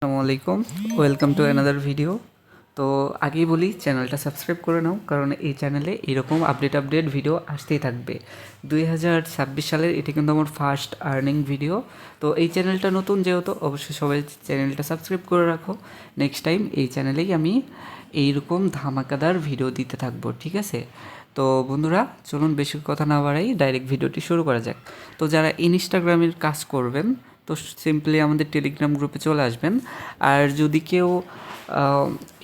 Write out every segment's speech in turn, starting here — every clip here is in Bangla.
আসসালামু আলাইকুম, ওয়েলকাম টু অ্যানাদার ভিডিও। তো আগেই বলি চ্যানেলটা সাবস্ক্রাইব করে নাও, কারণ এই চ্যানেলে এরকম আপডেট ভিডিও আসতেই থাকবে। 2026 সালের এটি কিন্তু আমার ফার্স্ট আর্নিং ভিডিও। তো এই চ্যানেলটা নতুন যেহেতু অবশ্যই সবাই চ্যানেলটা সাবস্ক্রাইব করে রাখো। নেক্সট টাইম এই চ্যানেলেই আমি এইরকম ধামাকাদার ভিডিও দিতে থাকবো, ঠিক আছে? তো বন্ধুরা, চলুন বেশি কথা না বাড়াই, ডাইরেক্ট ভিডিওটি শুরু করা যাক। তো যারা ইনস্টাগ্রামের কাজ করবেন, তো সিম্পলি আমাদের টেলিগ্রাম গ্রুপে চলে আসবেন। আর যদি কেউ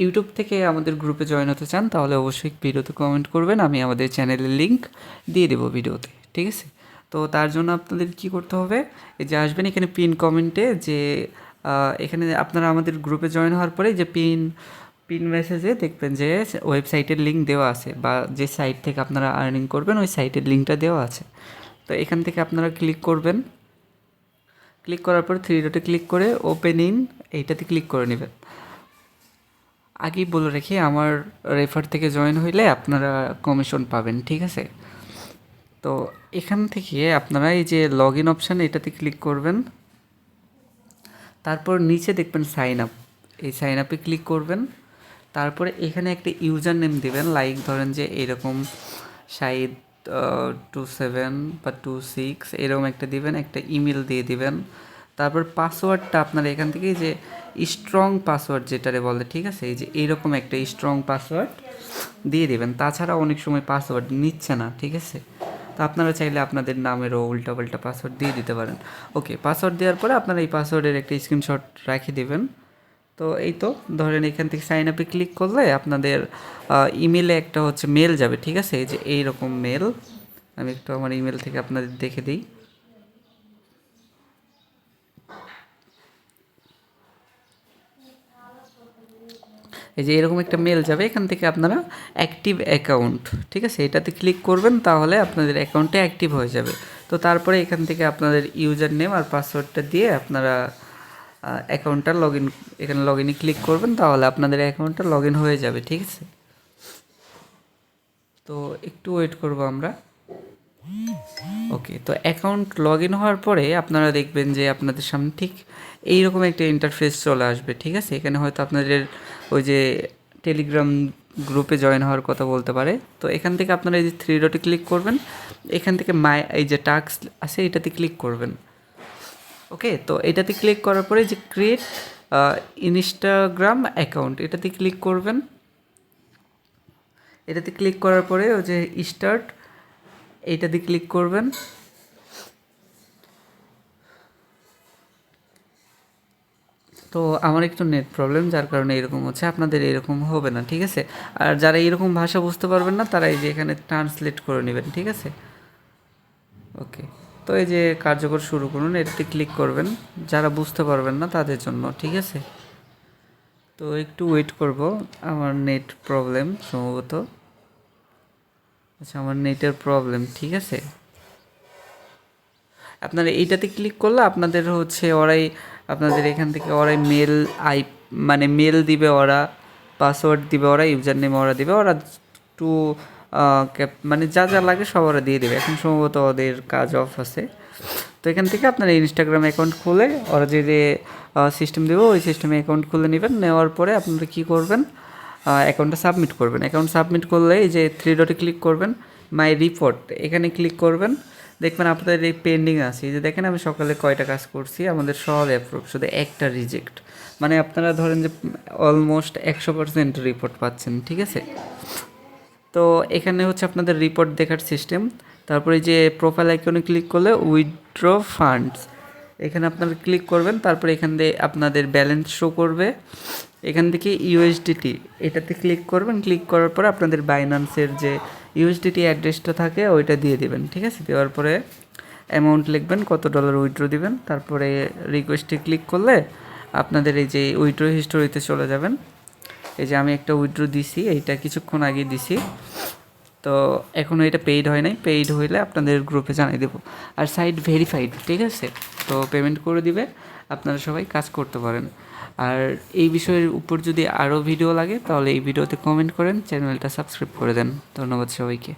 ইউটিউব থেকে আমাদের গ্রুপে জয়েন হতে চান, তাহলে অবশ্যই ভিডিওতে কমেন্ট করবেন, আমি আমাদের চ্যানেলের লিঙ্ক দিয়ে দেবো ভিডিওতে, ঠিক আছে? তো তার জন্য আপনাদের কি করতে হবে, এই যে আসবেন এখানে পিন কমেন্টে, যে এখানে আপনারা আমাদের গ্রুপে জয়েন হওয়ার পরে যে পিন মেসেজে দেখবেন যে ওয়েবসাইটের লিঙ্ক দেওয়া আছে, বা যে সাইট থেকে আপনারা আর্নিং করবেন ওই সাইটের লিঙ্কটা দেওয়া আছে। তো এখান থেকে আপনারা ক্লিক করবেন। ক্লিক করার পর থ্রি ডটে ক্লিক করে ওপেন ইন এইটাতে ক্লিক করে নেবেন। আগেই বলে রেখে, আমার রেফার থেকে জয়েন হইলে আপনারা কমিশন পাবেন, ঠিক আছে? তো এখান থেকে আপনারা এই যে লগ ইন অপশান, এটাতে ক্লিক করবেন। তারপর নিচে দেখবেন সাইন আপ, এই সাইন আপে ক্লিক করবেন। তারপরে এখানে একটা ইউজার নেম দেবেন, লাইক ধরেন যে এরকম শাহিদ 27 বা 26 এরকম একটা দিবেন, একটা ইমেল দিয়ে দিবেন। তারপর পাসওয়ার্ডটা আপনারা এখান থেকে যে স্ট্রং পাসওয়ার্ড যেটারে বলে, ঠিক আছে, এই যে এইরকম একটা স্ট্রং পাসওয়ার্ড দিয়ে দেবেন। তাছাড়া অনেক সময় পাসওয়ার্ড নিচ্ছে না, ঠিক আছে? তো আপনারা চাইলে আপনাদের নামেরও উল্টাপাল্টা পাসওয়ার্ড দিয়ে দিতে পারেন। ওকে, পাসওয়ার্ড দেওয়ার পরে আপনারা এই পাসওয়ার্ডের একটা স্ক্রিনশট রেখে দেবেন। তো এই তো ধরেন এখান থেকে সাইন আপে ক্লিক করলে আপনাদের ইমেলে একটা হচ্ছে মেল যাবে, ঠিক আছে? এই যে এইরকম মেল, আমি একটু আমার ইমেল থেকে আপনাদের দেখে দিই। এই যে এরকম একটা মেল যাবে, এখান থেকে আপনারা অ্যাক্টিভ অ্যাকাউন্ট, ঠিক আছে, এটাতে ক্লিক করবেন, তাহলে আপনাদের অ্যাকাউন্টটা অ্যাক্টিভ হয়ে যাবে। তো তারপরে এখান থেকে আপনাদের ইউজার নেম আর পাসওয়ার্ডটা দিয়ে আপনারা অ্যাকাউন্টটা এখানে লগ ইনে ক্লিক করবেন, তাহলে আপনাদের অ্যাকাউন্টটা লগ ইন হয়ে যাবে, ঠিক আছে? তো একটু ওয়েট করব আমরা। ওকে, তো অ্যাকাউন্ট লগ ইন হওয়ার পরে আপনারা দেখবেন যে আপনাদের সামনে ঠিক এইরকম একটা ইন্টারফেস চলে আসবে, ঠিক আছে? এখানে হয়তো আপনাদের ওই যে টেলিগ্রাম গ্রুপে জয়েন হওয়ার কথা বলতে পারে। তো এখান থেকে আপনারা এই যে থ্রি ডটে ক্লিক করবেন, এখান থেকে এই যে টাস্ক আছে এটাতে ক্লিক করবেন। ওকে, তো এটাতে ক্লিক করার পরে যে ক্রিয়েট ইনস্টাগ্রাম অ্যাকাউন্ট, এটাতে ক্লিক করবেন। এটাতে ক্লিক করার পরে ওই যে স্টার্ট, এইটাতে ক্লিক করবেন। তো আমার একটু নেট প্রবলেম, যার কারণে এরকম হচ্ছে, আপনাদের এরকম হবে না, ঠিক আছে? আর যারা এরকম ভাষা বুঝতে পারবেন না, তারা এই যে এখানে ট্রান্সলেট করে নেবেন, ঠিক আছে? ওকে, তো এই যে কার্যকর শুরু করুন, এটাতে ক্লিক করবেন, যারা বুঝতে পারবেন না তাদের জন্য, ঠিক আছে? তো একটু ওয়েট করব, আমার নেট প্রবলেম সম্ভবত। আচ্ছা, আমার নেটের প্রবলেম, ঠিক আছে? আপনারা এইটাতে ক্লিক করলে আপনাদের হচ্ছে ওরাই আপনাদের এখান থেকে ওরাই মেল মানে মেল দিবে, ওরা পাসওয়ার্ড দিবে, ওরা ইউজার নেম ওরা দিবে, ওরা টু মানে যা যা লাগে সব ওরা দিয়ে দেবে। এখন সম্ভবত ওদের কাজ অফ আছে। তো এখান থেকে আপনারা ইনস্টাগ্রাম অ্যাকাউন্ট খুলে ওরা যে সিস্টেম দেবে ওই সিস্টেমে অ্যাকাউন্ট খুলে নেবেন। নেওয়ার পরে আপনারা কী করবেন, অ্যাকাউন্টটা সাবমিট করবেন। অ্যাকাউন্ট সাবমিট করলে এই যে থ্রি ডটে ক্লিক করবেন, মাই রিপোর্ট এখানে ক্লিক করবেন। দেখবেন আপনাদের এই পেন্ডিং আছে, এই যে দেখেন আমি সকালে কয়টা কাজ করছি, আমাদের সব অ্যাপ্রুভ, শুধু একটা রিজেক্ট। মানে আপনারা ধরেন যে অলমোস্ট 100% রিপোর্ট পাচ্ছেন, ঠিক আছে? তো এখানে হচ্ছে আপনাদের রিপোর্ট দেখার সিস্টেম। তারপরে যে প্রোফাইল আইকনে ক্লিক করলে উইথড্র ফান্ডস, এখানে আপনারা ক্লিক করবেন। তারপরে এখান দিয়ে আপনাদের ব্যালেন্স শো করবে। এখান থেকে ইউএসডিটি এটাতে ক্লিক করবেন। ক্লিক করার পরে আপনাদের বাইন্যান্সের যে ইউএসডিটি অ্যাড্রেসটা থাকে ওইটা দিয়ে দেবেন, ঠিক আছে? দেওয়ার পরে অ্যামাউন্ট লিখবেন, কত ডলার উইথড্র দিবেন। তারপরে রিকোয়েস্টে ক্লিক করলে আপনাদের এই যে উইথড্র হিস্টোরিতে চলে যাবেন। এই যে আমি একটা উইথড্র দিছি, এইটা কিছুক্ষণ আগে দিছি। তো এখনও এটা পেইড হয় নাই, পেইড হইলে আপনাদের গ্রুপে জানিয়ে দেবো। আর সাইট ভেরিফাইড, ঠিক আছে? তো পেমেন্ট করে দিবে, আপনারা সবাই কাজ করতে পারেন। আর এই বিষয়ের উপর যদি আরও ভিডিও লাগে তাহলে এই ভিডিওতে কমেন্ট করেন, চ্যানেলটা সাবস্ক্রাইব করে দেন। ধন্যবাদ সবাইকে।